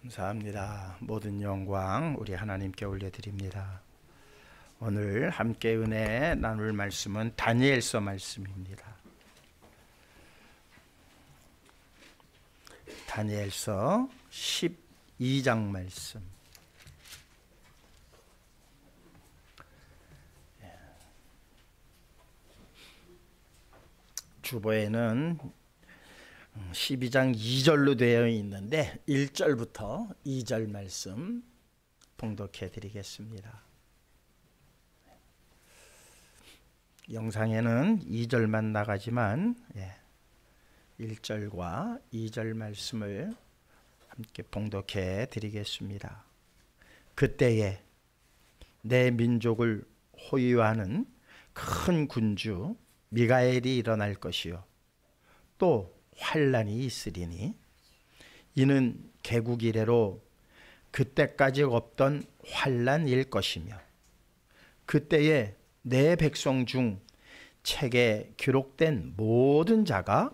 감사합니다. 모든 영광 우리 하나님께 올려드립니다. 오늘 함께 은혜 나눌 말씀은 다니엘서 말씀입니다. 다니엘서 12장 말씀. 주보에는 12장 2절로 되어 있는데 1절부터 2절 말씀 봉독해 드리겠습니다. 영상에는 2절만 나가지만 1절과 2절 말씀을 함께 봉독해 드리겠습니다. 그때에 내 민족을 호위하는 큰 군주 미가엘이 일어날 것이요 또 환란이 있으리니 이는 개국 이래로 그때까지 없던 환란일 것이며 그때에 내 백성 중 책에 기록된 모든 자가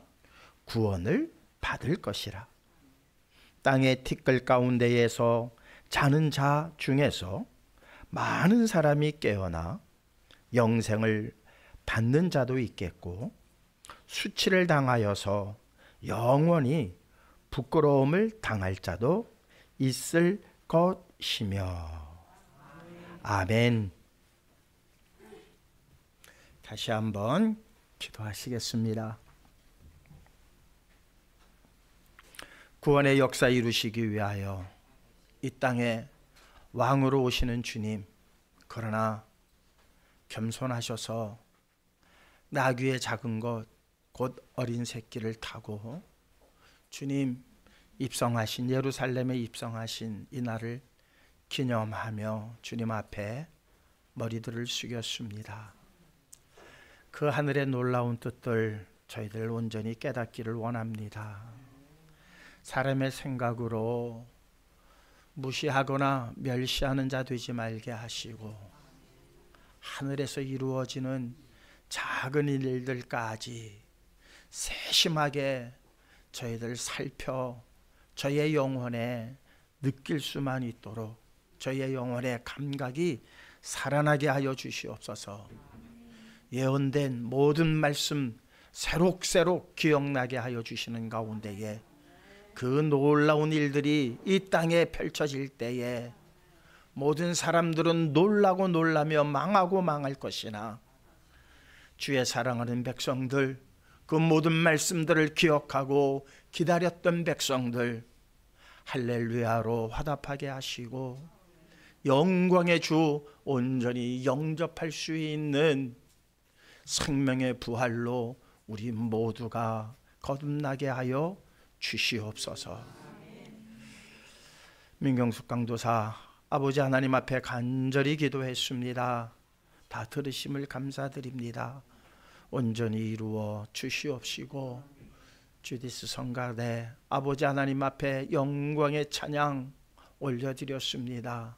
구원을 받을 것이라. 땅의 티끌 가운데에서 자는 자 중에서 많은 사람이 깨어나 영생을 받는 자도 있겠고 수치를 당하여서 영원히 부끄러움을 당할 자도 있을 것이며. 아멘. 다시 한번 기도하시겠습니다. 구원의 역사 이루시기 위하여 이 땅에 왕으로 오시는 주님, 그러나 겸손하셔서 나귀의 작은 것 곧 어린 새끼를 타고 주님 입성하신 예루살렘에 입성하신 이 날을 기념하며 주님 앞에 머리들을 숙였습니다. 그 하늘의 놀라운 뜻들 저희들 온전히 깨닫기를 원합니다. 사람의 생각으로 무시하거나 멸시하는 자 되지 말게 하시고 하늘에서 이루어지는 작은 일들까지 세심하게 저희들 살펴 저희의 영혼에 느낄 수만 있도록 저희의 영혼의 감각이 살아나게 하여 주시옵소서. 예언된 모든 말씀 새록새록 기억나게 하여 주시는 가운데에 그 놀라운 일들이 이 땅에 펼쳐질 때에 모든 사람들은 놀라고 놀라며 망하고 망할 것이나 주의 사랑하는 백성들, 그 모든 말씀들을 기억하고 기다렸던 백성들 할렐루야로 화답하게 하시고 영광의 주 온전히 영접할 수 있는 생명의 부활로 우리 모두가 거듭나게 하여 주시옵소서. 민경숙 강도사 아버지 하나님 앞에 간절히 기도했습니다. 다 들으심을 감사드립니다. 온전히 이루어 주시옵시고 주디스 성가대 아버지 하나님 앞에 영광의 찬양 올려드렸습니다.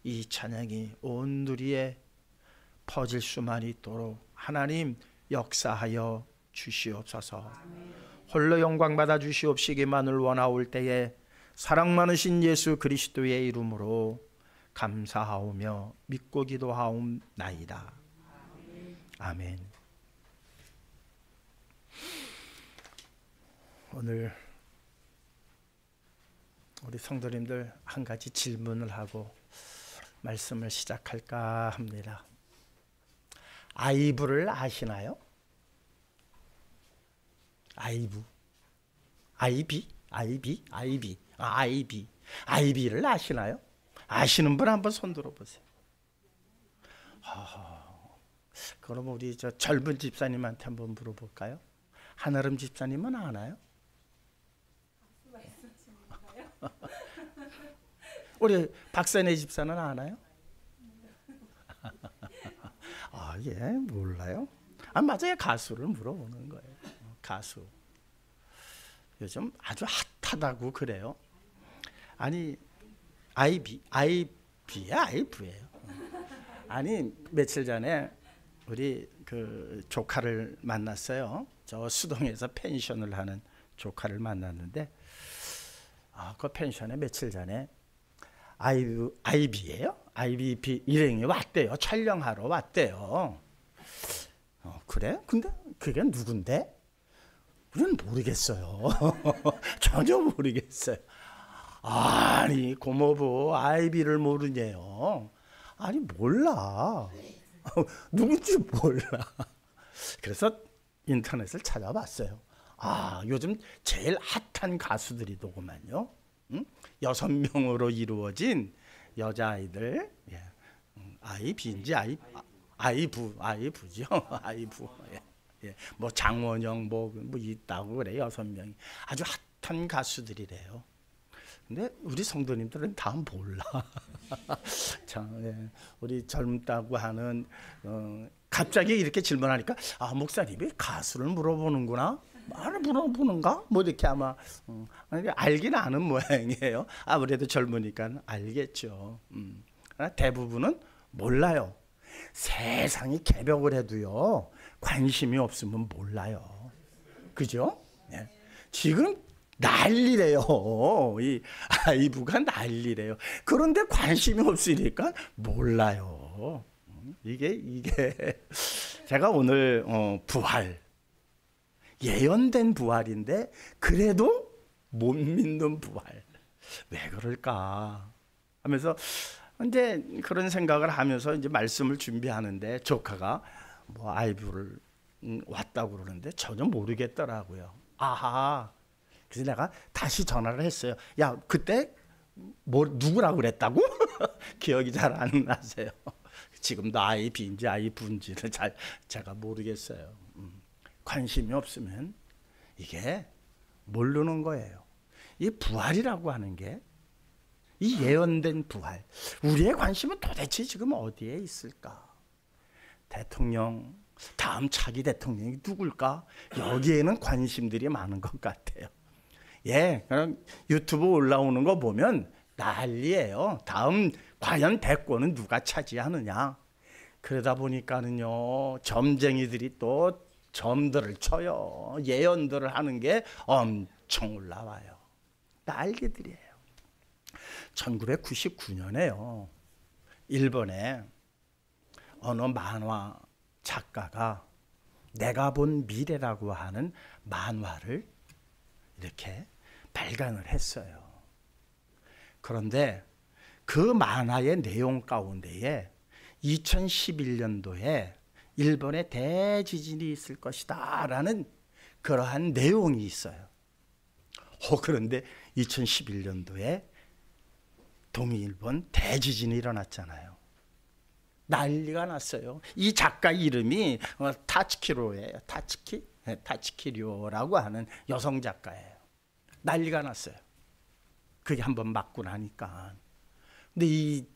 이 찬양이 온 누리에 퍼질 수만 있도록 하나님 역사하여 주시옵소서. 홀로 영광 받아 주시옵시기만을 원하올 때에 사랑 많으신 예수 그리스도의 이름으로 감사하오며 믿고 기도하옵나이다. 아멘. 오늘 우리 성도님들 한 가지 질문을 하고 말씀을 시작할까 합니다. 아이브를 아시나요? 아이브, 아이비를 아시나요? 아시는 분 한번 손 들어보세요. 그럼 우리 저 젊은 집사님한테 한번 물어볼까요? 한아름 집사님은 아나요? 우리 박선혜 집사는 아나요? 몰라요? 맞아요. 가수를 물어보는 거예요. 가수. 요즘 아주 핫하다고 그래요. 아니, 아이브예요. 아니, 며칠 전에 우리 그 조카를 만났어요. 저 수동에서 펜션을 하는 조카를 만났는데 그 펜션에 며칠 전에 IB예요? IBP 일행이 왔대요. 촬영하러 왔대요. 그래? 근데 그게 누군데? 우리는 모르겠어요. 전혀 모르겠어요. 아니 고모부 IB를 모르네요. 아니 몰라. 누군지 몰라. 그래서 인터넷을 찾아봤어요. 요즘 제일 핫한 가수들이더구만요. 응? 6명으로 이루어진 여자아이들. 예. 아이비인지 아이부죠. 아이부. 예. 예. 뭐 장원영 뭐 있다고 그래. 6명이 아주 핫한 가수들이래요. 근데 우리 성도님들은 다 몰라. 참, 예. 우리 젊다고 하는 갑자기 이렇게 질문하니까 목사님이 가수를 물어보는구나. 말을 물어보는가? 뭐 이렇게 아마 알긴 아는 모양이에요. 아무래도 젊으니까 알겠죠. 그러나 대부분은 몰라요. 세상이 개벽을 해도요 관심이 없으면 몰라요. 그죠? 예. 지금 난리래요. 이 아이브가 난리래요. 그런데 관심이 없으니까 몰라요. 이게 제가 오늘 부활, 예언된 부활인데 그래도 못 믿는 부활, 왜 그럴까 하면서 이제 그런 생각을 하면서 이제 말씀을 준비하는데 조카가 뭐 아이브를 왔다고 그러는데 전혀 모르겠더라고요. 그래서 내가 다시 전화를 했어요. 야, 그때 뭐 누구라고 그랬다고? 기억이 잘 안 나세요. 지금도 아이비인지 아이부인지는 제가 모르겠어요. 관심이 없으면 이게 모르는 거예요. 이 부활이라고 하는 게, 이 예언된 부활, 우리의 관심은 도대체 지금 어디에 있을까? 대통령, 다음 차기 대통령이 누굴까? 여기에는 관심들이 많은 것 같아요. 예, 그럼 유튜브 올라오는 거 보면 난리예요. 다음 과연 대권은 누가 차지하느냐? 그러다 보니까는요, 점쟁이들이 또 점들을 쳐요. 예언들을 하는 게 엄청 올라와요. 난리들이에요. 1999년에요. 일본에 어느 만화 작가가 내가 본 미래라고 하는 만화를 이렇게 발간을 했어요. 그런데 그 만화의 내용 가운데에 2011년도에 일본에 대지진이 있을 것이다 라는 그러한 내용이 있어요. 그런데 2011년도에 동일본 대지진이 일어났잖아요. 난리가 났어요. 이 작가 이름이 타츠키로예요. 타츠키료라고 하는 여성 작가예요. 난리가 났어요. 그게 한번 맞고 나니까. 근데 이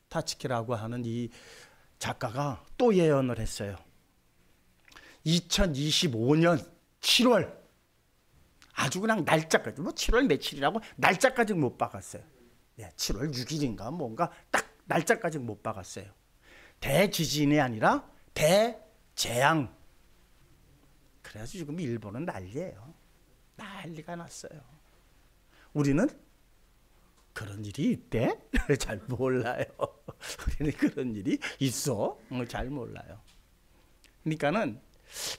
타츠키라고 하는 이 작가가 또 예언을 했어요. 2025년 7월, 아주 그냥 날짜까지, 뭐 7월 며칠이라고 날짜까지 못 박았어요. 7월 6일인가 뭔가 딱 날짜까지 못 박았어요. 대지진이 아니라 대재앙. 그래서 지금 일본은 난리예요. 난리가 났어요. 우리는 그런 일이 있대? 잘 몰라요. 우리는 그런 일이 있어? 잘 몰라요. 그러니까는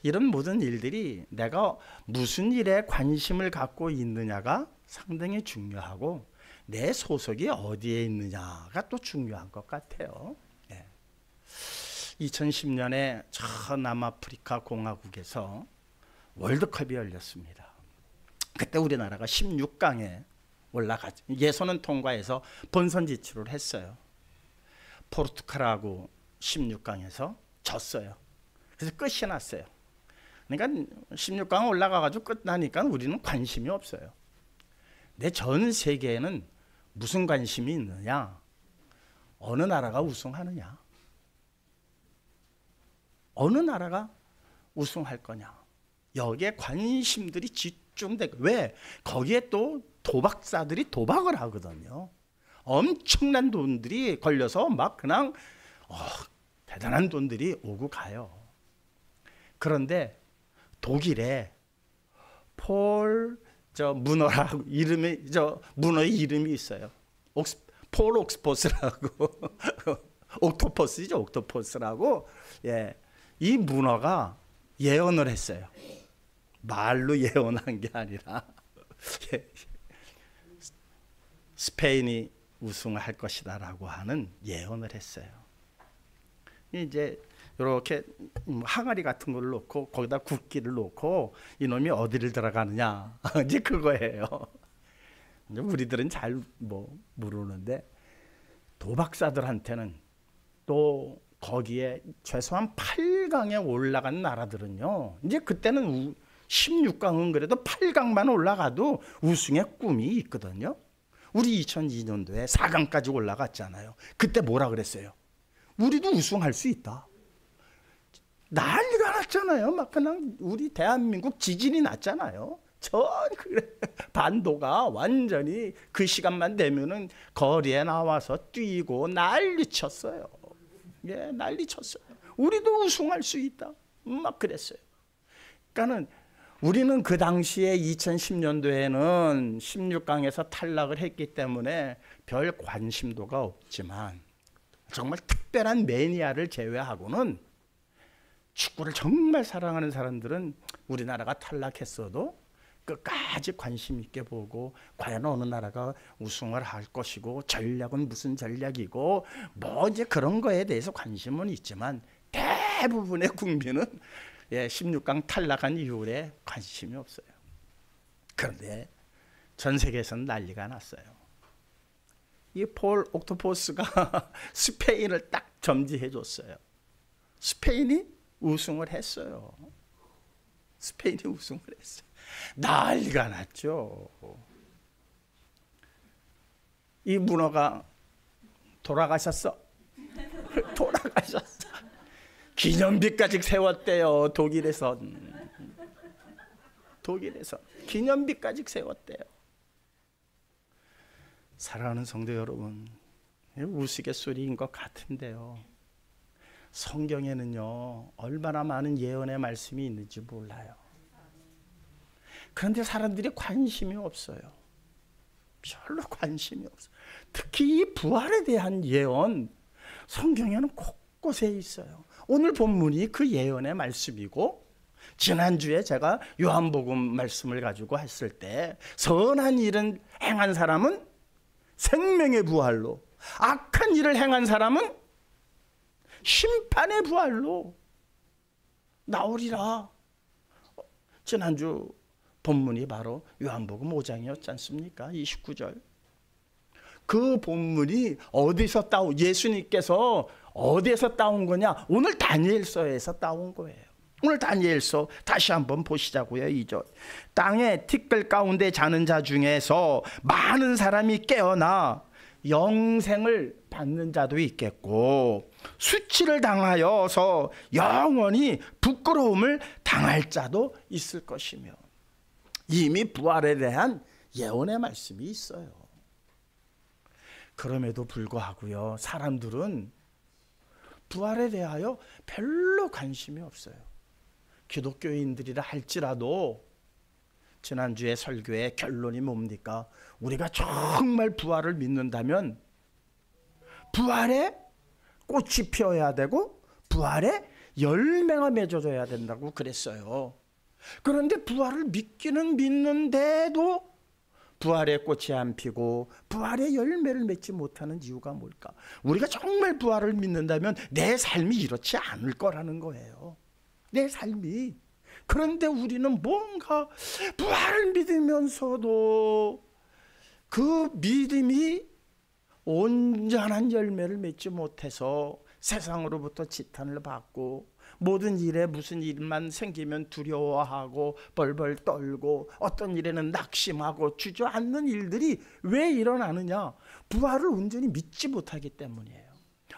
이런 모든 일들이 내가 무슨 일에 관심을 갖고 있느냐가 상당히 중요하고 내 소속이 어디에 있느냐가 또 중요한 것 같아요. 2010년에 저 남아프리카 공화국에서 월드컵이 열렸습니다. 그때 우리나라가 16강에 올라가죠. 예선은 통과해서 본선 진출을 했어요. 포르투갈하고 16강에서 졌어요. 그래서 끝이 났어요. 그러니까 16강 올라가가지고 끝나니까 우리는 관심이 없어요. 내 전 세계에는 무슨 관심이 있느냐? 어느 나라가 우승하느냐? 어느 나라가 우승할 거냐? 여기에 관심들이 집중되고, 왜? 거기에 또 도박사들이 도박을 하거든요. 엄청난 돈들이 걸려서 막 그냥 대단한 돈들이 오고 가요. 그런데 독일에 폴 저 문어라고 이름이 저 문어의 이름이 있어요. 폴 옥스포스라고 옥토퍼스죠. 옥토퍼스라고. 예, 이 문어가 예언을 했어요. 말로 예언한 게 아니라 스페인이 우승을 할 것이다라고 하는 예언을 했어요. 이제 이렇게 항아리 같은 걸 놓고 거기다 국기를 놓고 이놈이 어디를 들어가느냐 이제 그거예요. 우리들은 잘 모르는데 도박사들한테는 또 거기에 최소한 8강에 올라간 나라들은요. 이제 그때는 16강은 그래도 8강만 올라가도 우승의 꿈이 있거든요. 우리 2002년도에 4강까지 올라갔잖아요. 그때 뭐라 그랬어요? 우리도 우승할 수 있다. 난리가 났잖아요. 막 그냥 우리 대한민국 지진이 났잖아요. 전 반도가 완전히 그 시간만 되면은 거리에 나와서 뛰고 난리 쳤어요. 예, 난리 쳤어요. 우리도 우승할 수 있다. 막 그랬어요. 그러니까는 우리는 그 당시에 2010년도에는 16강에서 탈락을 했기 때문에 별 관심도가 없지만 정말 특별한 매니아를 제외하고는 축구를 정말 사랑하는 사람들은 우리나라가 탈락했어도 끝까지 관심 있게 보고 과연 어느 나라가 우승을 할 것이고 전략은 무슨 전략이고 뭐 이제 그런 거에 대해서 관심은 있지만 대부분의 국민은 16강 탈락한 이후에 관심이 없어요. 그런데 전 세계에서는 난리가 났어요. 이 폴 옥토퍼스가 스페인을 딱 점지해 줬어요. 스페인이 우승을 했어요. 스페인이 우승을 했어요. 난리가 났죠. 이 문어가 돌아가셨어. 돌아가셨어. 기념비까지 세웠대요. 독일에서 기념비까지 세웠대요. 사랑하는 성도 여러분, 우스갯소리인 것 같은데요. 성경에는요, 얼마나 많은 예언의 말씀이 있는지 몰라요. 그런데 사람들이 관심이 없어요. 별로 관심이 없어요. 특히 이 부활에 대한 예언, 성경에는 곳곳에 있어요. 오늘 본문이 그 예언의 말씀이고, 지난주에 제가 요한복음 말씀을 가지고 했을 때 선한 일은 행한 사람은 생명의 부활로, 악한 일을 행한 사람은 심판의 부활로 나오리라. 지난주 본문이 바로 요한복음 5장이었지 않습니까? 29절. 그 본문이 어디서 예수님께서 어디에서 따온 거냐? 오늘 다니엘서에서 따온 거예요. 오늘 다니엘서 다시 한번 보시자고요. 2절. 땅의 티끌 가운데 자는 자 중에서 많은 사람이 깨어나 영생을 받는 자도 있겠고 수치를 당하여서 영원히 부끄러움을 당할 자도 있을 것이며, 이미 부활에 대한 예언의 말씀이 있어요. 그럼에도 불구하고요, 사람들은 부활에 대하여 별로 관심이 없어요. 기독교인들이라 할지라도 지난주에 설교의 결론이 뭡니까? 우리가 정말 부활을 믿는다면 부활에 꽃이 피어야 되고 부활에 열매가 맺어져야 된다고 그랬어요. 그런데 부활을 믿기는 믿는데도 부활의 꽃이 안 피고 부활의 열매를 맺지 못하는 이유가 뭘까? 우리가 정말 부활을 믿는다면 내 삶이 이렇지 않을 거라는 거예요. 내 삶이. 그런데 우리는 뭔가 부활을 믿으면서도 그 믿음이 온전한 열매를 맺지 못해서 세상으로부터 지탄을 받고 모든 일에 무슨 일만 생기면 두려워하고 벌벌 떨고 어떤 일에는 낙심하고 주저앉는 일들이 왜 일어나느냐? 부활을 온전히 믿지 못하기 때문이에요.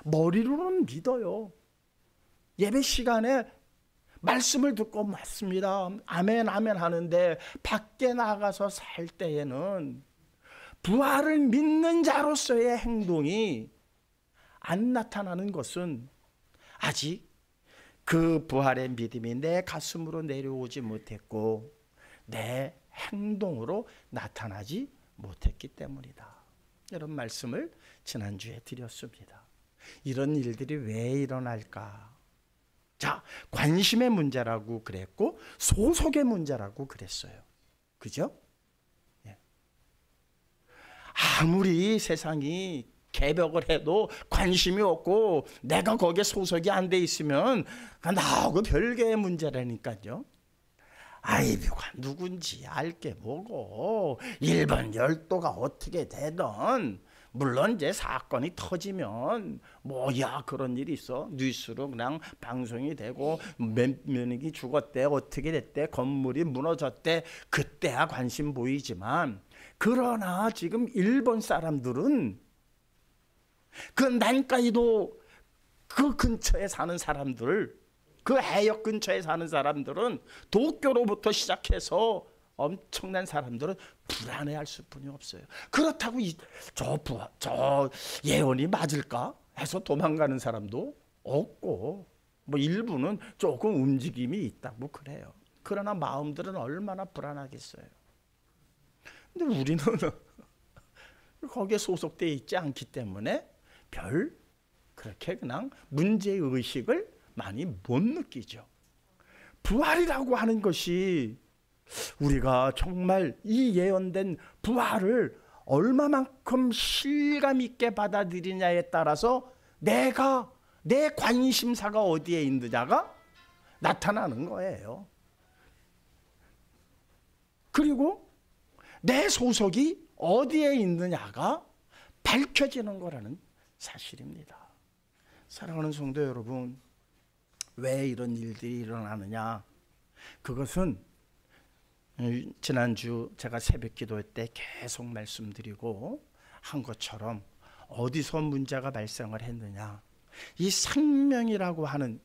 머리로는 믿어요. 예배 시간에 말씀을 듣고 맞습니다. 아멘 아멘 하는데 밖에 나가서 살 때에는 부활을 믿는 자로서의 행동이 안 나타나는 것은 아직 그 부활의 믿음이 내 가슴으로 내려오지 못했고 내 행동으로 나타나지 못했기 때문이다. 이런 말씀을 지난주에 드렸습니다. 이런 일들이 왜 일어날까? 자, 관심의 문제라고 그랬고 소속의 문제라고 그랬어요. 그죠? 예. 아무리 세상이 개벽을 해도 관심이 없고 내가 거기에 소속이 안 돼 있으면 나하고 별개의 문제라니까요. 아이비가 누군지 알게 뭐고 1번 12가 어떻게 되든 물론 이제 사건이 터지면 뭐야 그런 일이 있어 뉴스로 그냥 방송이 되고 몇 명이 죽었대 어떻게 됐대 건물이 무너졌대 그때야 관심 보이지만 그러나 지금 일본 사람들은 그 난카이도 그 근처에 사는 사람들 그 해역 근처에 사는 사람들은 도쿄로부터 시작해서 엄청난 사람들은 불안해할 수뿐이 없어요. 그렇다고 저 예언이 맞을까 해서 도망가는 사람도 없고 뭐 일부는 조금 움직임이 있다고 그래요. 그러나 마음들은 얼마나 불안하겠어요. 근데 우리는 거기에 소속되어 있지 않기 때문에 별 그렇게 그냥 문제의식을 많이 못 느끼죠. 부활이라고 하는 것이 우리가 정말 이 예언된 부활을 얼마만큼 실감 있게 받아들이냐에 따라서 내 관심사가 어디에 있느냐가 나타나는 거예요. 그리고 내 소속이 어디에 있느냐가 밝혀지는 거라는 사실입니다. 사랑하는 성도 여러분, 왜 이런 일들이 일어나느냐? 그것은 지난주 제가 새벽 기도 때 계속 말씀드리고 한 것처럼 어디서 문제가 발생을 했느냐? 이 생명이라고 하는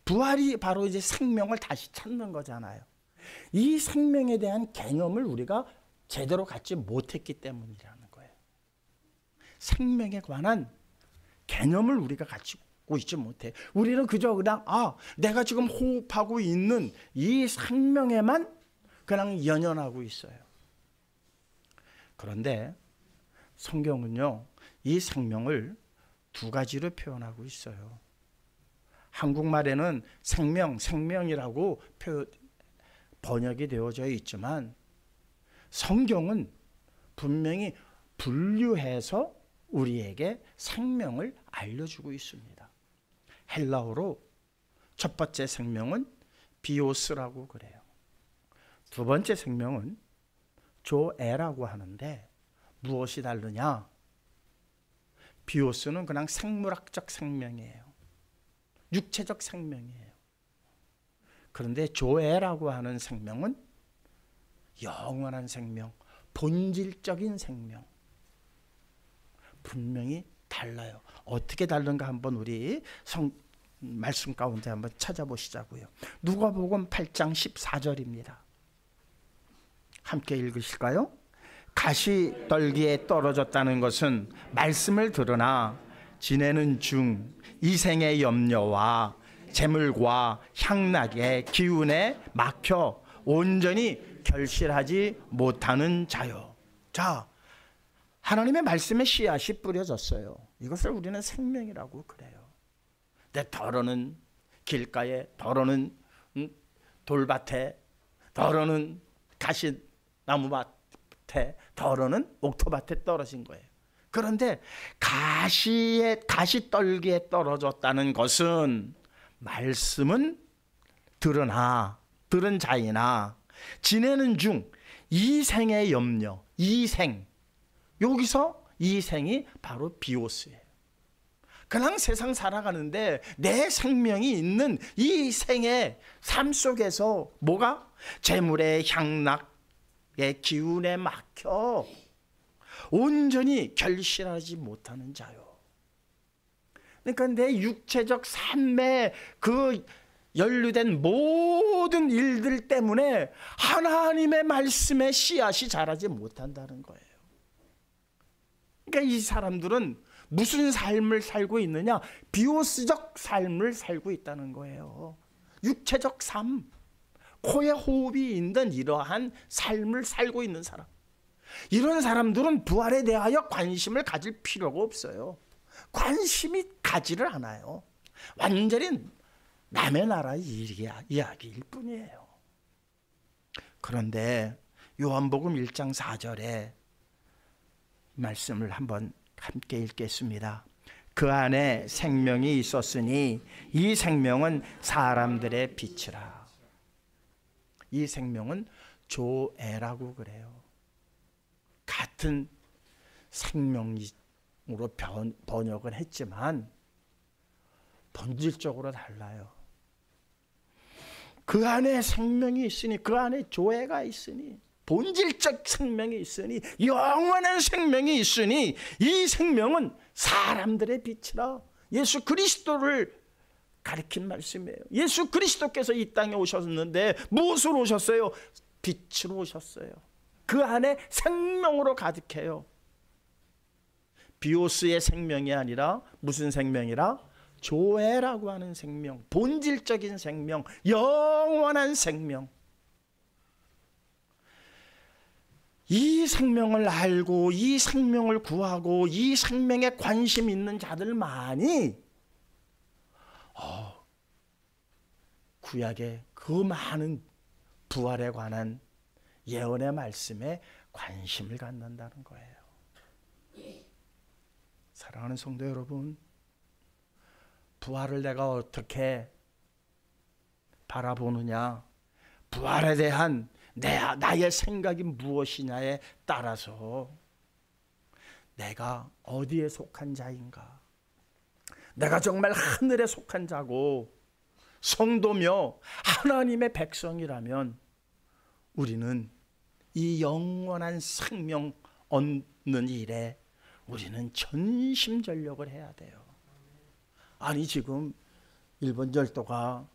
부활이 바로 이제 생명을 다시 찾는 거잖아요. 이 생명에 대한 개념을 우리가 제대로 갖지 못했기 때문이라는 거예요. 생명에 관한 개념을 우리가 가지고 있지 못해. 우리는 그저 그냥 내가 지금 호흡하고 있는 이 생명에만 그냥 연연하고 있어요. 그런데 성경은요, 이 생명을 두 가지로 표현하고 있어요. 한국말에는 생명이라고 번역이 되어져 있지만 성경은 분명히 분류해서 우리에게 생명을 알려주고 있습니다. 헬라어로 첫 번째 생명은 비오스라고 그래요. 두 번째 생명은 조에라고 하는데 무엇이 다르냐? 비오스는 그냥 생물학적 생명이에요. 육체적 생명이에요. 그런데 조에라고 하는 생명은 영원한 생명, 본질적인 생명. 분명히 달라요. 어떻게 다른가 한번 우리 말씀 가운데 한번 찾아보시자고요. 누가복음 8장 14절입니다. 함께 읽으실까요? 가시떨기에 떨어졌다는 것은 말씀을 들으나 지내는 중 이생의 염려와 재물과 향락의 기운에 막혀 온전히 결실하지 못하는 자요. 자, 하나님의 말씀에 씨앗이 뿌려졌어요. 이것을 우리는 생명이라고 그래요. 근데 더러는 길가에, 더러는 돌밭에, 더러는 가시나무밭에, 더러는 옥토밭에 떨어진 거예요. 그런데 가시떨기에 떨어졌다는 것은 말씀은 들은 자이나 지내는 중 이생의 염려, 이생. 여기서 이생이 바로 비오스예요. 그냥 세상 살아가는데 내 생명이 있는 이 생의 삶 속에서 뭐가? 재물의 향락의 기운에 막혀 온전히 결실하지 못하는 자요. 그러니까 내 육체적 삶에 그 연루된 모든 일들 때문에 하나님의 말씀의 씨앗이 자라지 못한다는 거예요. 그러니까 이 사람들은 무슨 삶을 살고 있느냐? 비오스적 삶을 살고 있다는 거예요. 육체적 삶, 코에 호흡이 있는 이러한 삶을 살고 있는 사람, 이런 사람들은 부활에 대하여 관심을 가질 필요가 없어요. 관심이 가지를 않아요. 완전히 남의 나라 이야기일 뿐이에요. 그런데 요한복음 1장 4절에 말씀을 한번 함께 읽겠습니다. 그 안에 생명이 있었으니 이 생명은 사람들의 빛이라. 이 생명은 조에라고 그래요. 같은 생명으로 번역을 했지만 본질적으로 달라요. 그 안에 생명이 있으니, 그 안에 조에가 있으니, 본질적 생명이 있으니, 영원한 생명이 있으니 이 생명은 사람들의 빛이라. 예수 그리스도를 가리킨 말씀이에요. 예수 그리스도께서 이 땅에 오셨는데 무엇으로 오셨어요? 빛으로 오셨어요. 그 안에 생명으로 가득해요. 비오스의 생명이 아니라 무슨 생명이라? 조에라고 하는 생명, 본질적인 생명, 영원한 생명. 이 생명을 알고 이 생명을 구하고 이 생명에 관심 있는 자들만이 구약의 그 많은 부활에 관한 예언의 말씀에 관심을 갖는다는 거예요. 사랑하는 성도 여러분, 부활을 내가 어떻게 바라보느냐, 부활에 대한 나의 생각이 무엇이냐에 따라서 내가 어디에 속한 자인가, 내가 정말 하늘에 속한 자고 성도며 하나님의 백성이라면 우리는 이 영원한 생명 얻는 일에 우리는 전심전력을 해야 돼요. 아니, 지금 일본 열도가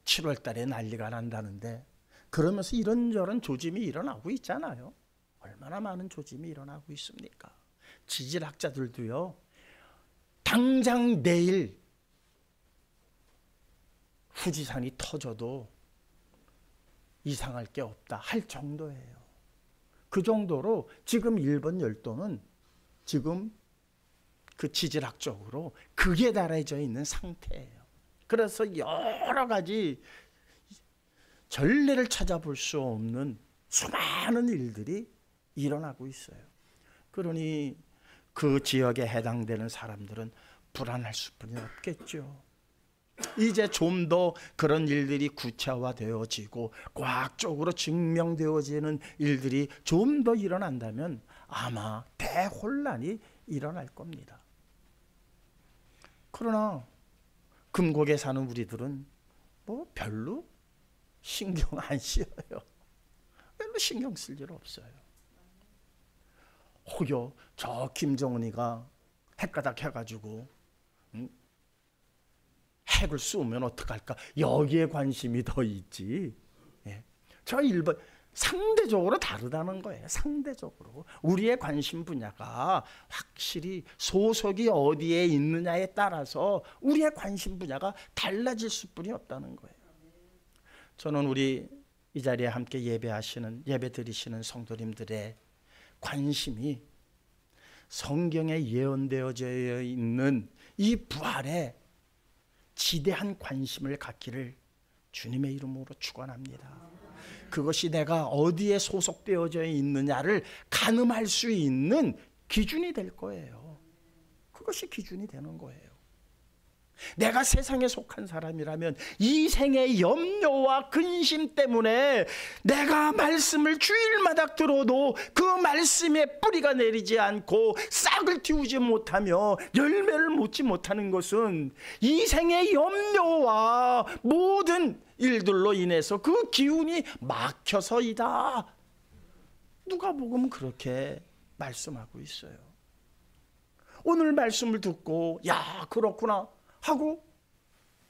7월 달에 난리가 난다는데 그러면서 이런저런 조짐이 일어나고 있잖아요. 얼마나 많은 조짐이 일어나고 있습니까? 지질학자들도요, 당장 내일 후지산이 터져도 이상할 게 없다 할 정도예요. 그 정도로 지금 일본 열도는 지금 그 지질학적으로 극에 달해져 있는 상태예요. 그래서 여러 가지 전례를 찾아볼 수 없는 수많은 일들이 일어나고 있어요. 그러니 그 지역에 해당되는 사람들은 불안할 수뿐이 없겠죠. 이제 좀 더 그런 일들이 구체화되어지고 과학적으로 증명되어지는 일들이 좀 더 일어난다면 아마 대혼란이 일어날 겁니다. 그러나 금곡에 사는 우리들은 뭐 별로 신경 안 쓰여요. 별로 신경 쓸 일 없어요. 혹여 저 김정은이가 핵가닥 해가지고 핵을 쏘면 어떡할까? 여기에 관심이 더 있지. 예. 저 일본 상대적으로 다르다는 거예요. 상대적으로 우리의 관심 분야가 확실히 소속이 어디에 있느냐에 따라서 우리의 관심 분야가 달라질 수뿐이 없다는 거예요. 저는 우리 이 자리에 함께 예배 드리시는 성도님들의 관심이 성경에 예언되어져 있는 이 부활에 지대한 관심을 갖기를 주님의 이름으로 축원합니다. 그것이 내가 어디에 소속되어져 있느냐를 가늠할 수 있는 기준이 될 거예요. 그것이 기준이 되는 거예요. 내가 세상에 속한 사람이라면 이 생의 염려와 근심 때문에 내가 말씀을 주일마다 들어도 그 말씀에 뿌리가 내리지 않고 싹을 틔우지 못하며 열매를 맺지 못하는 것은 이 생의 염려와 모든 일들로 인해서 그 기운이 막혀서이다. 누가복음은 그렇게 말씀하고 있어요. 오늘 말씀을 듣고 야, 그렇구나 하고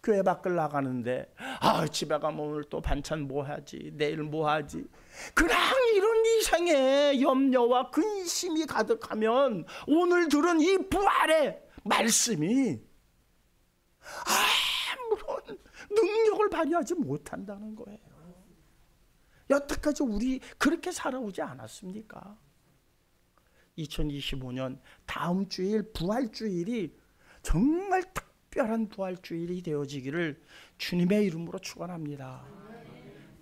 교회 밖을 나가는데 집에 가면 오늘 또 반찬 뭐 하지, 내일 뭐 하지, 그냥 이런 이상의 염려와 근심이 가득하면 오늘 들은 이 부활의 말씀이 아무런 능력을 발휘하지 못한다는 거예요. 여태까지 우리 그렇게 살아오지 않았습니까? 2025년 다음 주일 부활주일이 정말 특별한 부활주일이 되어지기를 주님의 이름으로 축원합니다.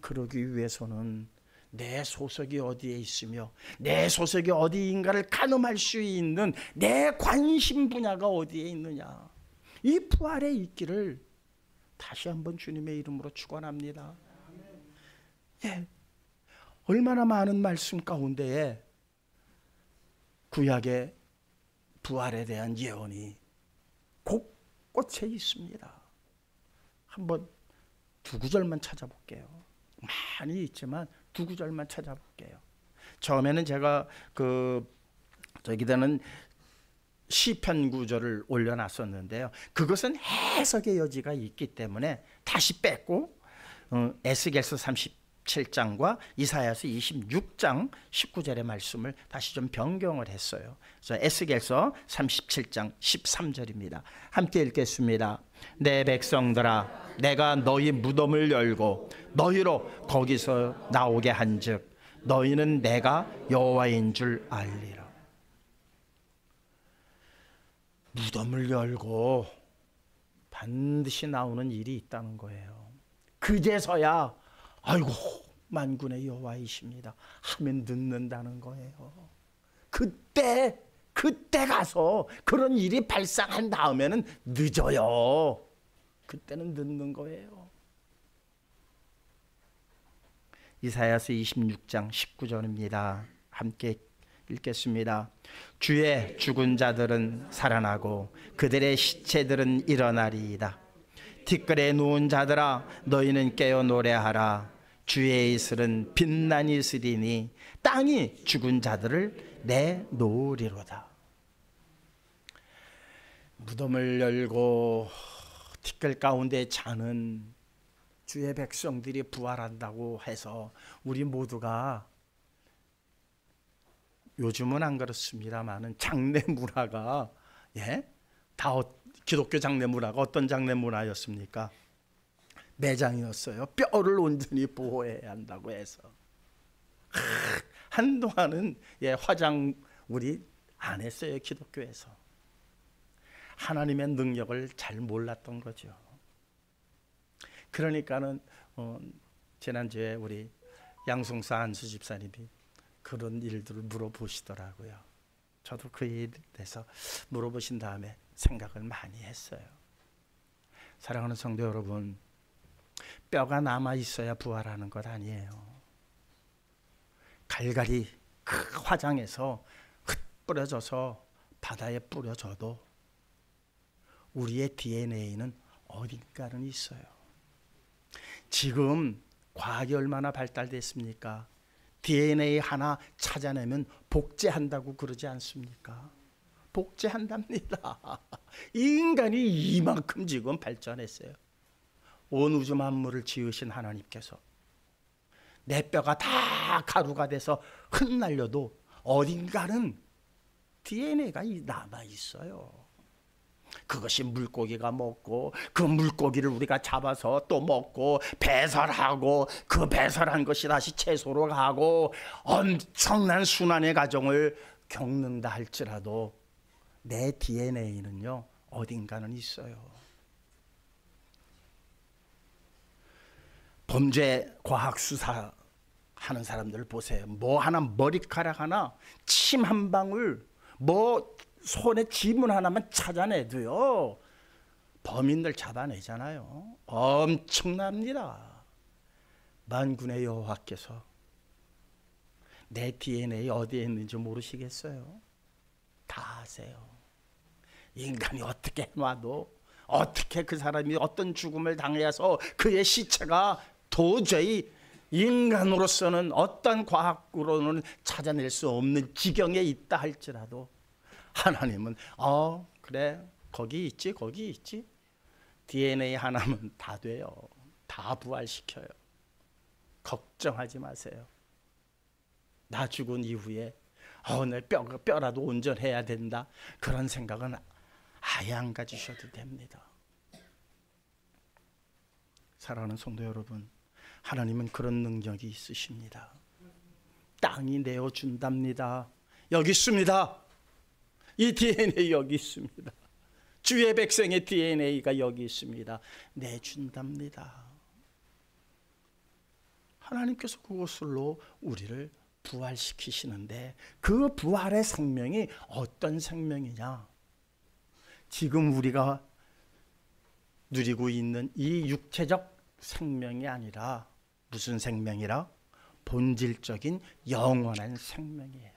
그러기 위해서는 내 소속이 어디에 있으며 내 소속이 어디인가를 가늠할 수 있는 내 관심 분야가 어디에 있느냐, 이 부활에 있기를 다시 한번 주님의 이름으로 축원합니다. 예, 얼마나 많은 말씀 가운데에 구약의 부활에 대한 예언이 곳곳에 있습니다. 한번 두 구절만 찾아볼게요. 많이 있지만 두 구절만 찾아볼게요. 처음에는 제가 저기다는 시편 구절을 올려놨었는데요. 그것은 해석의 여지가 있기 때문에 다시 뺐고 에스겔서 37장과 이사야서 26장 19절의 말씀을 다시 좀 변경을 했어요. 그래서 에스겔서 37장 13절입니다. 함께 읽겠습니다. 내 백성들아, 내가 너희 무덤을 열고 너희로 거기서 나오게 한즉 너희는 내가 여호와인 줄 알리라. 무덤을 열고 반드시 나오는 일이 있다는 거예요. 그제서야 아이고 만군의 여호와이십니다 하면 듣는다는 거예요. 그때 가서 그런 일이 발생한 다음에는 늦어요. 그때는 늦는 거예요. 이사야서 26장 19절입니다. 함께 읽겠습니다. 주의 죽은 자들은 살아나고 그들의 시체들은 일어나리이다. 티끌에 누운 자들아, 너희는 깨어 노래하라. 주의 이슬은 빛난 이슬이니 땅이 죽은 자들을 내놓으리로다. 무덤을 열고 티끌 가운데 자는 주의 백성들이 부활한다고 해서 우리 모두가, 요즘은 안 그렇습니다만은 장례 문화가 다 기독교 장례 문화가 어떤 장례 문화였습니까? 매장이었어요. 뼈를 온전히 보호해야 한다고 해서 한동안은 화장 우리 안 했어요. 기독교에서 하나님의 능력을 잘 몰랐던 거죠. 그러니까는 지난주에 우리 양송사 안수 집사님이 그런 일들을 물어보시더라고요. 저도 그 일에 대해서 물어보신 다음에 생각을 많이 했어요. 사랑하는 성도 여러분, 뼈가 남아 있어야 부활하는 것 아니에요. 갈갈이 그 화장에서 흩뿌려져서 바다에 뿌려져도 우리의 DNA는 어딘가는 있어요. 지금 과학이 얼마나 발달됐습니까? DNA 하나 찾아내면 복제한다고 그러지 않습니까? 복제한답니다. 인간이 이만큼 지금 발전했어요. 온 우주 만물을 지으신 하나님께서 내 뼈가 다 가루가 돼서 흩날려도 어딘가는 DNA가 남아 있어요. 그것이 물고기가 먹고 그 물고기를 우리가 잡아서 또 먹고 배설하고 그 배설한 것이 다시 채소로 가고 엄청난 순환의 과정을 겪는다 할지라도 내 DNA는요 어딘가는 있어요. 범죄 과학 수사 하는 사람들 보세요. 뭐 하나, 머리카락 하나, 침 한 방울, 뭐 손에 지문 하나만 찾아내도요 범인들 잡아내잖아요. 엄청납니다. 만군의 여호와께서 내 DNA 어디에 있는지 모르시겠어요? 다 아세요. 인간이 어떻게 해놔도, 어떻게 그 사람이 어떤 죽음을 당해서 그의 시체가 도저히 인간으로서는 어떤 과학으로는 찾아낼 수 없는 지경에 있다 할지라도 하나님은 그래 거기 있지 거기 있지, DNA 하나면 다 돼요. 다 부활시켜요. 걱정하지 마세요. 나 죽은 이후에 내 뼈라도 온전해야 된다, 그런 생각은 아예 안 가지셔도 됩니다. 사랑하는 성도 여러분, 하나님은 그런 능력이 있으십니다. 땅이 내어준답니다. 여기 있습니다. 이 DNA 여기 있습니다. 주의 백성의 DNA가 여기 있습니다. 내준답니다. 하나님께서 그것으로 우리를 부활시키시는데, 그 부활의 생명이 어떤 생명이냐? 지금 우리가 누리고 있는 이 육체적 생명이 아니라 무슨 생명이라? 본질적인 영원한 생명이에요.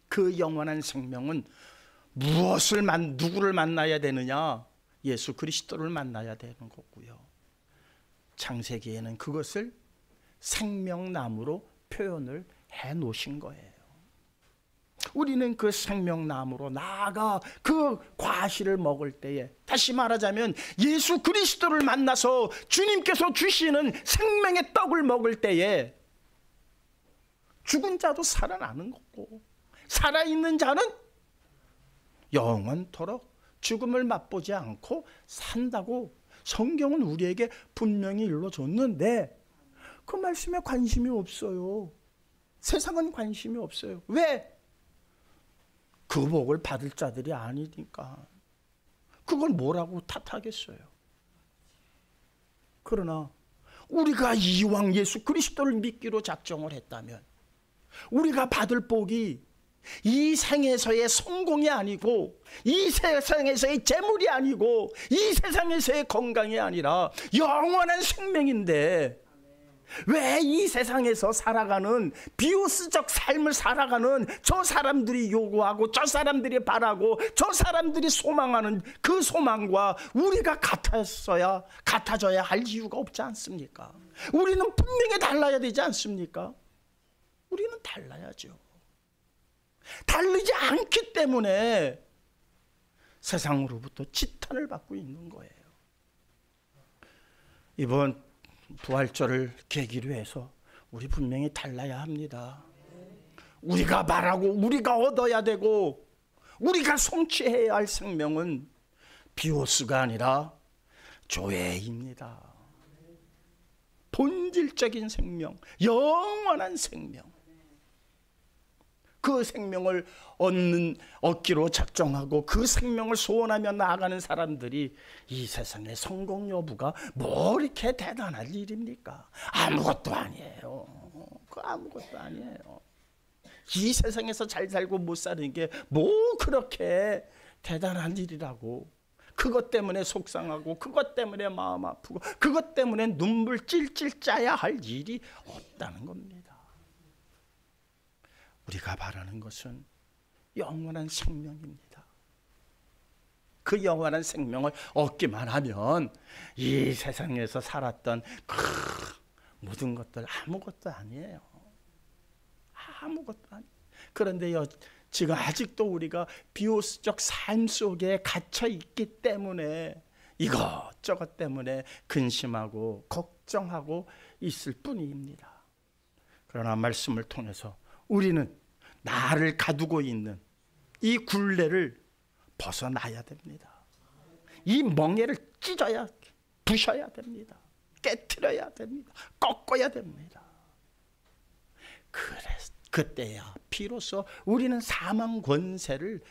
그 영원한 생명은 누구를 만나야 되느냐? 예수 그리스도를 만나야 되는 거고요. 창세기에는 그것을 생명나무로 표현을 해 놓으신 거예요. 우리는 그 생명나무로 나아가 그 과실을 먹을 때에, 다시 말하자면 예수 그리스도를 만나서 주님께서 주시는 생명의 떡을 먹을 때에 죽은 자도 살아나는 거고, 살아있는 자는 영원토록 죽음을 맛보지 않고 산다고 성경은 우리에게 분명히 일러줬는데, 그 말씀에 관심이 없어요. 세상은 관심이 없어요. 왜? 그 복을 받을 자들이 아니니까. 그걸 뭐라고 탓하겠어요. 그러나 우리가 이왕 예수 그리스도를 믿기로 작정을 했다면, 우리가 받을 복이 이 생에서의 성공이 아니고, 이 세상에서의 재물이 아니고, 이 세상에서의 건강이 아니라 영원한 생명인데, 왜 이 세상에서 살아가는 비오스적 삶을 살아가는 저 사람들이 요구하고, 저 사람들이 바라고, 저 사람들이 소망하는 그 소망과 우리가 같아져야 할 이유가 없지 않습니까? 우리는 분명히 달라야 되지 않습니까? 우리는 달라야죠. 다르지 않기 때문에 세상으로부터 지탄을 받고 있는 거예요. 이번 부활절을 계기로 해서 우리 분명히 달라야 합니다. 우리가 말하고 우리가 얻어야 되고 우리가 성취해야 할 생명은 비오스가 아니라 조회입니다. 본질적인 생명, 영원한 생명. 그 생명을 얻기로 작정하고 그 생명을 소원하며 나아가는 사람들이 이 세상의 성공 여부가 뭐 이렇게 대단할 일입니까? 아무것도 아니에요. 그 아무것도 아니에요. 이 세상에서 잘 살고 못 사는 게 뭐 그렇게 대단한 일이라고. 그것 때문에 속상하고, 그것 때문에 마음 아프고, 그것 때문에 눈물 찔찔 짜야 할 일이 없다는 겁니다. 우리가 바라는 것은 영원한 생명입니다. 그 영원한 생명을 얻기만 하면 이 세상에서 살았던 그 모든 것들 아무것도 아니에요. 아무것도 아니에요. 그런데 지금 아직도 우리가 비오스적 삶 속에 갇혀 있기 때문에 이것저것 때문에 근심하고 걱정하고 있을 뿐입니다. 그러나 말씀을 통해서 우리는 나를 가두고 있는 이 굴레를 벗어나야 됩니다. 이 멍에를 찢어야, 부셔야 됩니다. 깨트려야 됩니다. 꺾어야 됩니다. 그때야 비로소 우리는 사망 권세를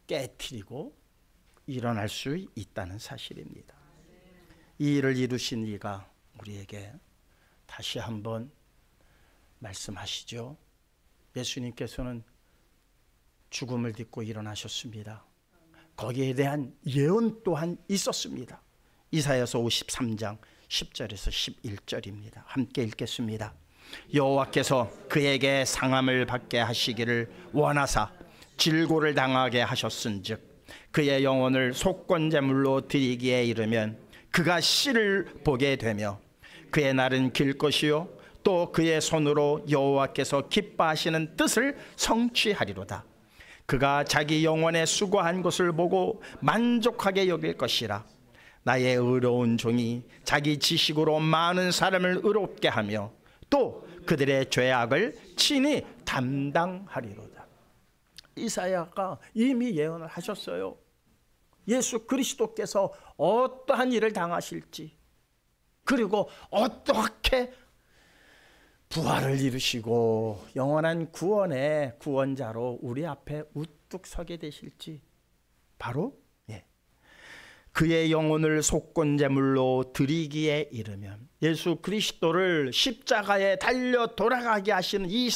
깨트리고 일어날 수 있다는 사실입니다. 이 일을 이루신 이가 우리에게 다시 한번 말씀하시죠. 예수님께서는 죽음을 딛고 일어나셨습니다. 거기에 대한 예언 또한 있었습니다. 이사야서 53장 10절에서 11절입니다. 함께 읽겠습니다. 여호와께서 그에게 상함을 받게 하시기를 원하사 질고를 당하게 하셨은즉 그의 영혼을 속건제물로 드리기에 이르면 그가 씨를 보게 되며 그의 날은 길 것이요 또 그의 손으로 여호와께서 기뻐하시는 뜻을 성취하리로다. 그가 자기 영혼의 수고한 것을 보고 만족하게 여길 것이라. 나의 의로운 종이 자기 지식으로 많은 사람을 의롭게 하며 또 그들의 죄악을 친히 담당하리로다. 이사야가 이미 예언을 하셨어요. 예수 그리스도께서 어떠한 일을 당하실지, 그리고 어떻게 부활을 이루시고 영원한 구원의 구원자로 우리 앞에 우뚝 서게 되실지, 바로 그의 영혼을 속건제물로 드리기에 이르면, 예수 그리스도를 십자가에 달려 돌아가게 하시는 이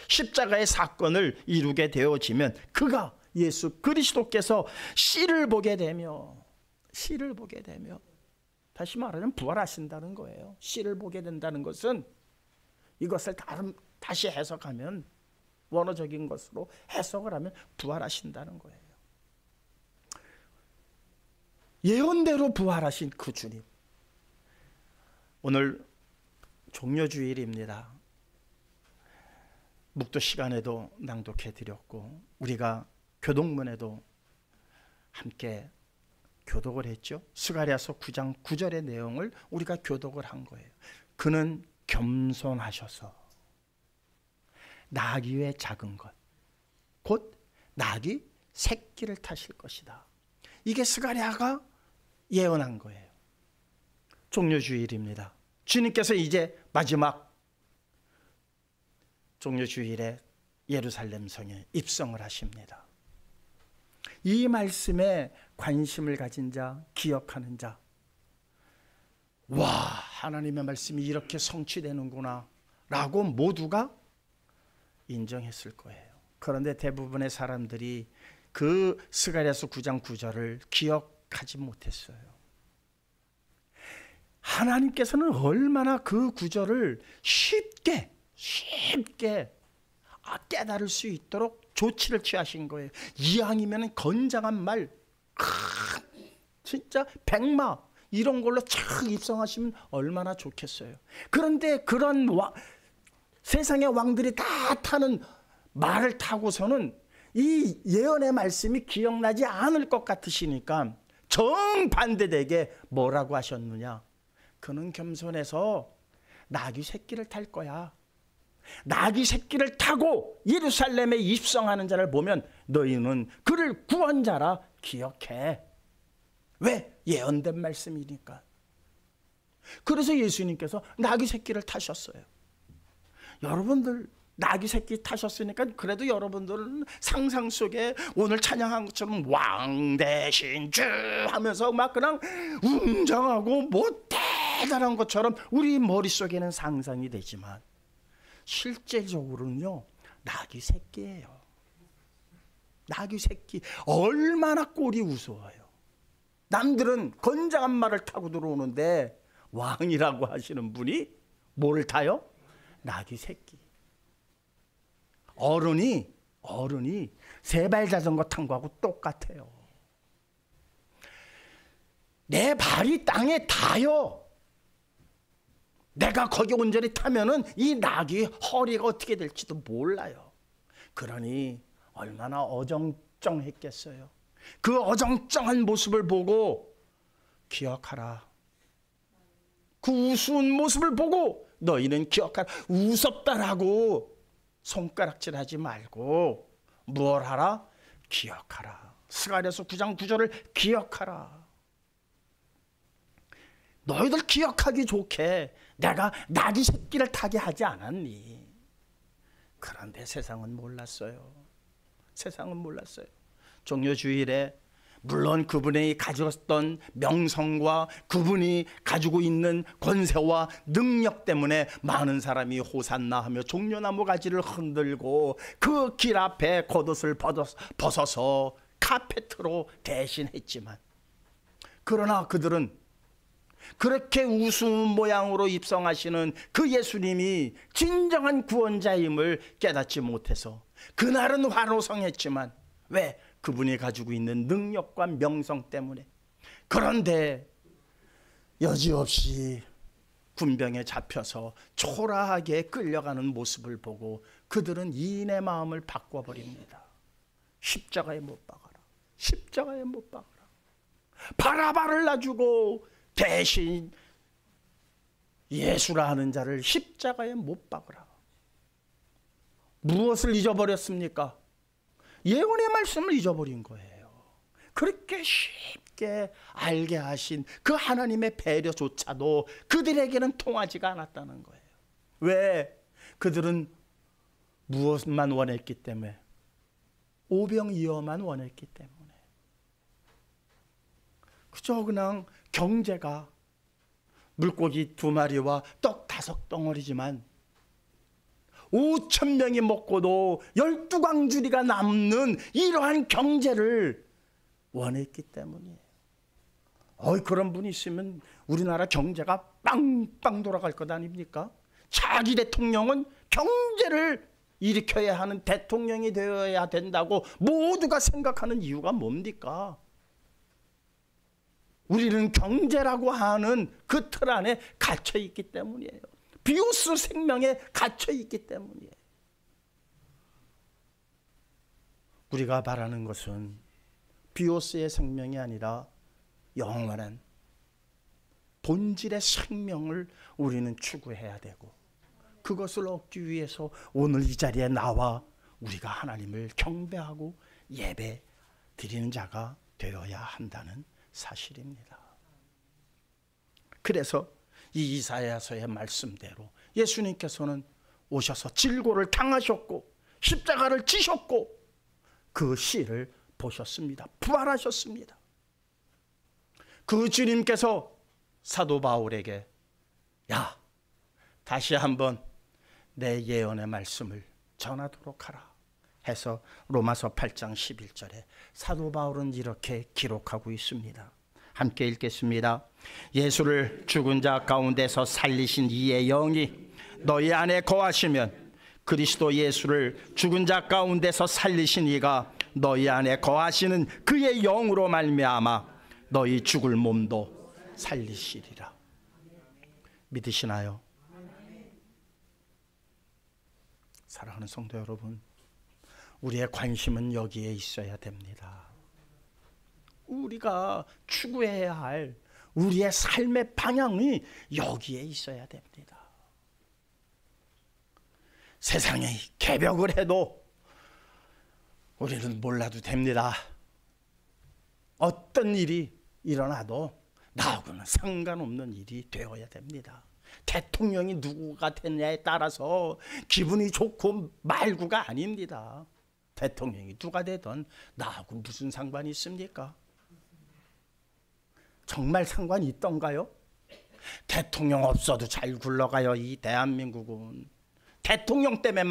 십자가의 사건을 이루게 되어지면, 그가 예수 그리스도께서 씨를 보게 되며 다시 말하면 부활하신다는 거예요. 씨를 보게 된다는 것은, 이것을 다시 해석하면, 원어적인 것으로 해석을 하면 부활하신다는 거예요. 예언대로 부활하신 그 주님. 오늘 종려주일입니다. 묵도 시간에도 낭독해 드렸고, 우리가 교독문에도 함께 교독을 했죠. 스가랴서 9장 9절의 내용을 우리가 교독을 한 거예요. 그는 겸손하셔서 나귀의 작은 것, 곧 나귀 새끼를 타실 것이다. 이게 스가랴가 예언한 거예요. 종려주일입니다. 주님께서 이제 마지막 종려주일에 예루살렘 성에 입성을 하십니다. 이 말씀에 관심을 가진 자, 기억하는 자, 와, 하나님의 말씀이 이렇게 성취되는구나 라고 모두가 인정했을 거예요. 그런데 대부분의 사람들이 그 스가랴서 9장 9절을 기억하지 못했어요. 하나님께서는 얼마나 그 구절을 쉽게 깨달을 수 있도록 조치를 취하신 거예요. 이왕이면 건장한 말, 진짜 백마 이런 걸로 착 입성하시면 얼마나 좋겠어요. 그런데 그런 세상의 왕들이 다 타는 말을 타고서는 이 예언의 말씀이 기억나지 않을 것 같으시니까 정반대되게 뭐라고 하셨느냐. 그는 겸손해서 나귀 새끼를 탈 거야. 나귀 새끼를 타고 예루살렘에 입성하는 자를 보면 너희는 그를 구원자라 기억해. 왜? 예언된 말씀이니까. 그래서 예수님께서 나귀 새끼를 타셨어요. 여러분들 나귀 새끼 타셨으니까 그래도 여러분들은 상상 속에 오늘 찬양한 것처럼 왕 대신 주 하면서 막 그냥 웅장하고 뭐 대단한 것처럼 우리 머릿속에는 상상이 되지만 실제적으로는요, 나귀 새끼예요. 나귀 새끼. 얼마나 꼴이 우스워요. 남들은 건장한 말을 타고 들어오는데 왕이라고 하시는 분이 뭐를 타요? 나귀 새끼. 어른이 세발 자전거 탄 거하고 똑같아요. 내 발이 땅에 닿아요. 내가 거기 온전히 타면은 이 나귀 허리가 어떻게 될지도 몰라요. 그러니 얼마나 어정쩡했겠어요. 그 어정쩡한 모습을 보고 기억하라. 그 우스운 모습을 보고 너희는 기억하라. 우습다라고 손가락질하지 말고 무엇 하라? 기억하라. 스가랴서 9장 9절을 기억하라. 너희들 기억하기 좋게 내가 나귀 새끼를 타게 하지 않았니? 그런데 세상은 몰랐어요. 세상은 몰랐어요. 종려주일에 물론 그분이 가졌던 명성과 그분이 가지고 있는 권세와 능력 때문에 많은 사람이 호산나 하며 종려나무 가지를 흔들고 그 길 앞에 겉옷을 벗어서 카페트로 대신했지만, 그러나 그들은 그렇게 우스운 모양으로 입성하시는 그 예수님이 진정한 구원자임을 깨닫지 못해서 그날은 환호성했지만, 왜? 그분이 가지고 있는 능력과 명성 때문에. 그런데 여지없이 군병에 잡혀서 초라하게 끌려가는 모습을 보고 그들은 이내 마음을 바꿔버립니다. 십자가에 못 박아라. 십자가에 못 박아라. 바라바를 놔주고 대신 예수라 하는 자를 십자가에 못 박으라. 무엇을 잊어버렸습니까? 예언의 말씀을 잊어버린 거예요. 그렇게 쉽게 알게 하신 그 하나님의 배려조차도 그들에게는 통하지가 않았다는 거예요. 왜? 그들은 무엇만 원했기 때문에? 오병이어만 원했기 때문에. 그저 그냥 경제가 물고기 2마리와 떡 5덩어리지만 5,000명이 먹고도 12광주리가 남는 이러한 경제를 원했기 때문이에요. 그런 분이 있으면 우리나라 경제가 빵빵 돌아갈 것 아닙니까? 차기 대통령은 경제를 일으켜야 하는 대통령이 되어야 된다고 모두가 생각하는 이유가 뭡니까? 우리는 경제라고 하는 그 틀 안에 갇혀 있기 때문이에요. 비오스 생명에 갇혀 있기 때문이에요. 우리가 바라는 것은 비오스의 생명이 아니라 영원한 본질의 생명을 우리는 추구해야 되고, 그것을 얻기 위해서 오늘 이 자리에 나와 우리가 하나님을 경배하고 예배 드리는 자가 되어야 한다는 사실입니다. 그래서 이 이사야서의 말씀대로 예수님께서는 오셔서 질고를 당하셨고 십자가를 지셨고 그 시를 보셨습니다. 부활하셨습니다. 그 주님께서 사도 바울에게 야, 다시 한번 내 예언의 말씀을 전하도록 하라 해서 로마서 8장 11절에 사도 바울은 이렇게 기록하고 있습니다. 함께 읽겠습니다. 예수를 죽은 자 가운데서 살리신 이의 영이 너희 안에 거하시면 그리스도 예수를 죽은 자 가운데서 살리신 이가 너희 안에 거하시는 그의 영으로 말미암아 너희 죽을 몸도 살리시리라. 믿으시나요? 사랑하는 성도 여러분, 우리의 관심은 여기에 있어야 됩니다. 우리가 추구해야 할 우리의 삶의 방향이 여기에 있어야 됩니다. 세상이 개벽을 해도 우리는 몰라도 됩니다. 어떤 일이 일어나도 나하고는 상관없는 일이 되어야 됩니다. 대통령이 누구가 됐냐에 따라서 기분이 좋고 말고가 아닙니다. 대통령이 누가 되든 나하고 무슨 상관이 있습니까? 정말 상관이 있던가요? 대통령 없어도 잘 굴러가요. 이 대한민국은 대통령 때문에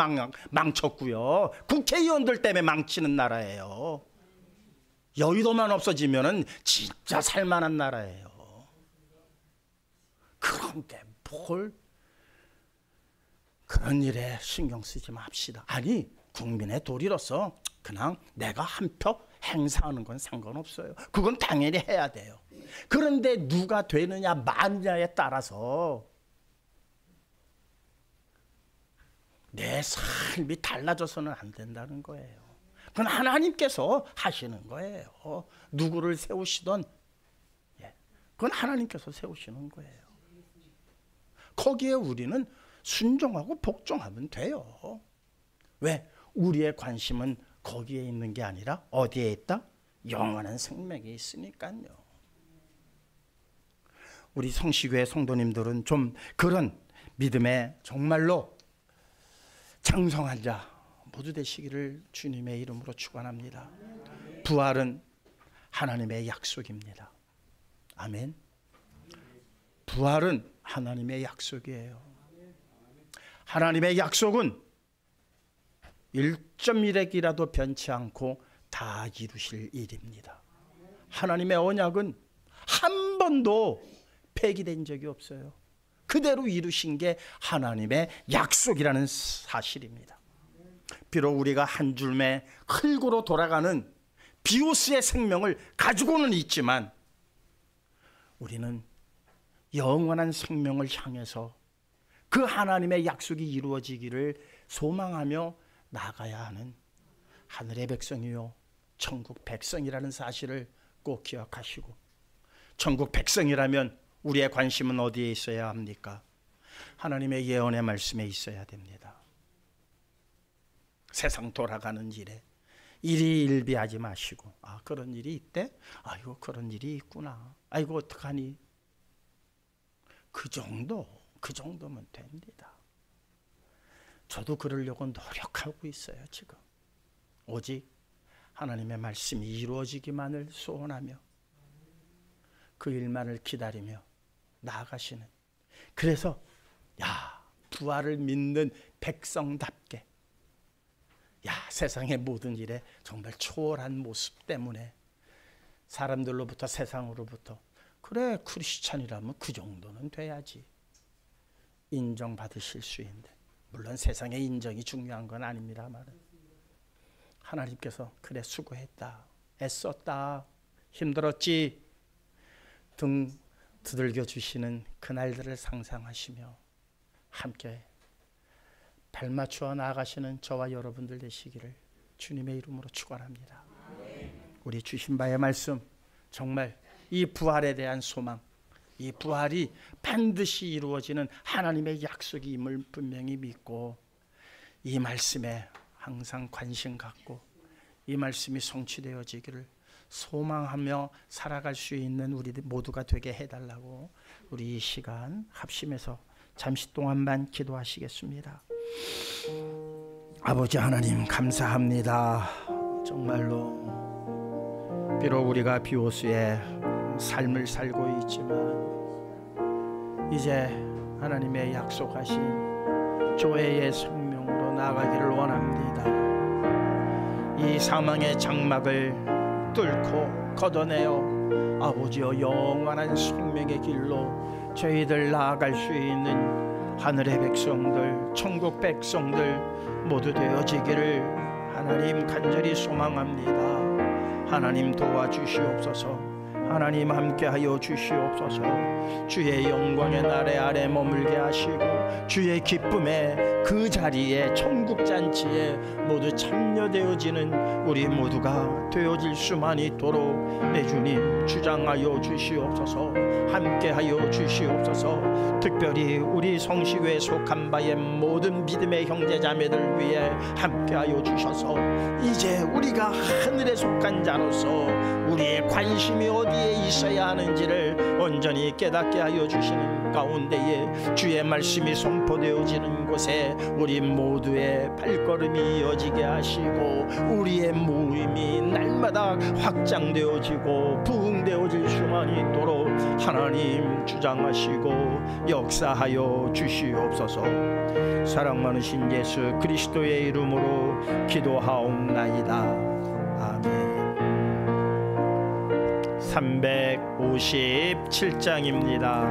망쳤고요, 국회의원들 때문에 망치는 나라예요. 여의도만 없어지면은 진짜 살만한 나라예요. 그런데 뭘 그런 일에 신경 쓰지 맙시다. 아니, 국민의 도리로서 그냥 내가 한 표 행사하는 건 상관없어요. 그건 당연히 해야 돼요. 그런데 누가 되느냐 마느냐에 따라서 내 삶이 달라져서는 안 된다는 거예요. 그건 하나님께서 하시는 거예요. 누구를 세우시던 그건 하나님께서 세우시는 거예요. 거기에 우리는 순종하고 복종하면 돼요. 왜? 우리의 관심은 거기에 있는 게 아니라 어디에 있다? 영원한 생명이 있으니까요. 우리 성시교회 성도님들은 좀 그런 믿음에 정말로 장성한 자 모두 되시기를 주님의 이름으로 축원합니다. 부활은 하나님의 약속입니다. 아멘. 부활은 하나님의 약속이에요. 하나님의 약속은 1.1핵이라도 변치 않고 다 이루실 일입니다. 하나님의 언약은 한 번도 폐기된 적이 없어요. 그대로 이루신 게 하나님의 약속이라는 사실입니다. 비록 우리가 한 줄매 흙으로 돌아가는 비오스의 생명을 가지고는 있지만 우리는 영원한 생명을 향해서 그 하나님의 약속이 이루어지기를 소망하며 나가야 하는 하늘의 백성이요 천국 백성이라는 사실을 꼭 기억하시고, 천국 백성이라면 우리의 관심은 어디에 있어야 합니까? 하나님의 예언의 말씀에 있어야 됩니다. 세상 돌아가는 일에 일희일비하지 마시고, 아, 그런 일이 있대? 아이고, 그런 일이 있구나. 아이고, 어떡하니? 그 정도면 됩니다. 저도 그러려고 노력하고 있어요. 지금 오직 하나님의 말씀이 이루어지기만을 소원하며 그 일만을 기다리며 나아가시는, 그래서 부활을 믿는 백성답게 세상의 모든 일에 정말 초월한 모습 때문에 사람들로부터, 세상으로부터, 그래 크리스찬이라면 그 정도는 돼야지 인정받으실 수 있는데, 물론 세상의 인정이 중요한 건 아닙니다만 하나님께서 그래 수고했다, 애썼다, 힘들었지 등 두들겨 주시는 그날들을 상상하시며 함께 발맞추어 나아가시는 저와 여러분들 되시기를 주님의 이름으로 축원합니다. 우리 주신 바의 말씀, 정말 이 부활에 대한 소망, 이 부활이 반드시 이루어지는 하나님의 약속임을 분명히 믿고 이 말씀에 항상 관심 갖고 이 말씀이 성취되어지기를 소망하며 살아갈 수 있는 우리 모두가 되게 해달라고 우리 이 시간 합심해서 잠시 동안만 기도하시겠습니다. 아버지 하나님 감사합니다. 정말로 비록 우리가 비호수의 삶을 살고 있지만 이제 하나님의 약속하신 조회의 생명으로 나아가기를 원합니다. 이 사망의 장막을 뚫고 걷어내어 아버지여 영원한 생명의 길로 저희들 나아갈 수 있는 하늘의 백성들, 천국 백성들 모두 되어지기를 하나님 간절히 소망합니다. 하나님 도와주시옵소서. 하나님 함께하여 주시옵소서. 주의 영광의 나래 아래 머물게 하시고 주의 기쁨의 그 자리에 천국 잔치에 모두 참여되어지는 우리 모두가 되어질 수만 있도록 내 주님 주장하여 주시옵소서. 함께하여 주시옵소서. 특별히 우리 성시교에 속한 바의 모든 믿음의 형제자매들 위해 함께하여 주셔서 이제 우리가 하늘에 속한 자로서 우리의 관심이 어디에 있어야 하는지를 온전히 깨닫게 하여 주시는 가운데에 주의 말씀이 선포되어지는 곳에 우리 모두의 발걸음이 이어지게 하시고 우리의 모임이 날마다 확장되어지고 부흥되어질 수만 있도록 하나님 주장하시고 역사하여 주시옵소서. 사랑 많으신 예수 그리스도의 이름으로 기도하옵나이다. 아멘. 357장입니다.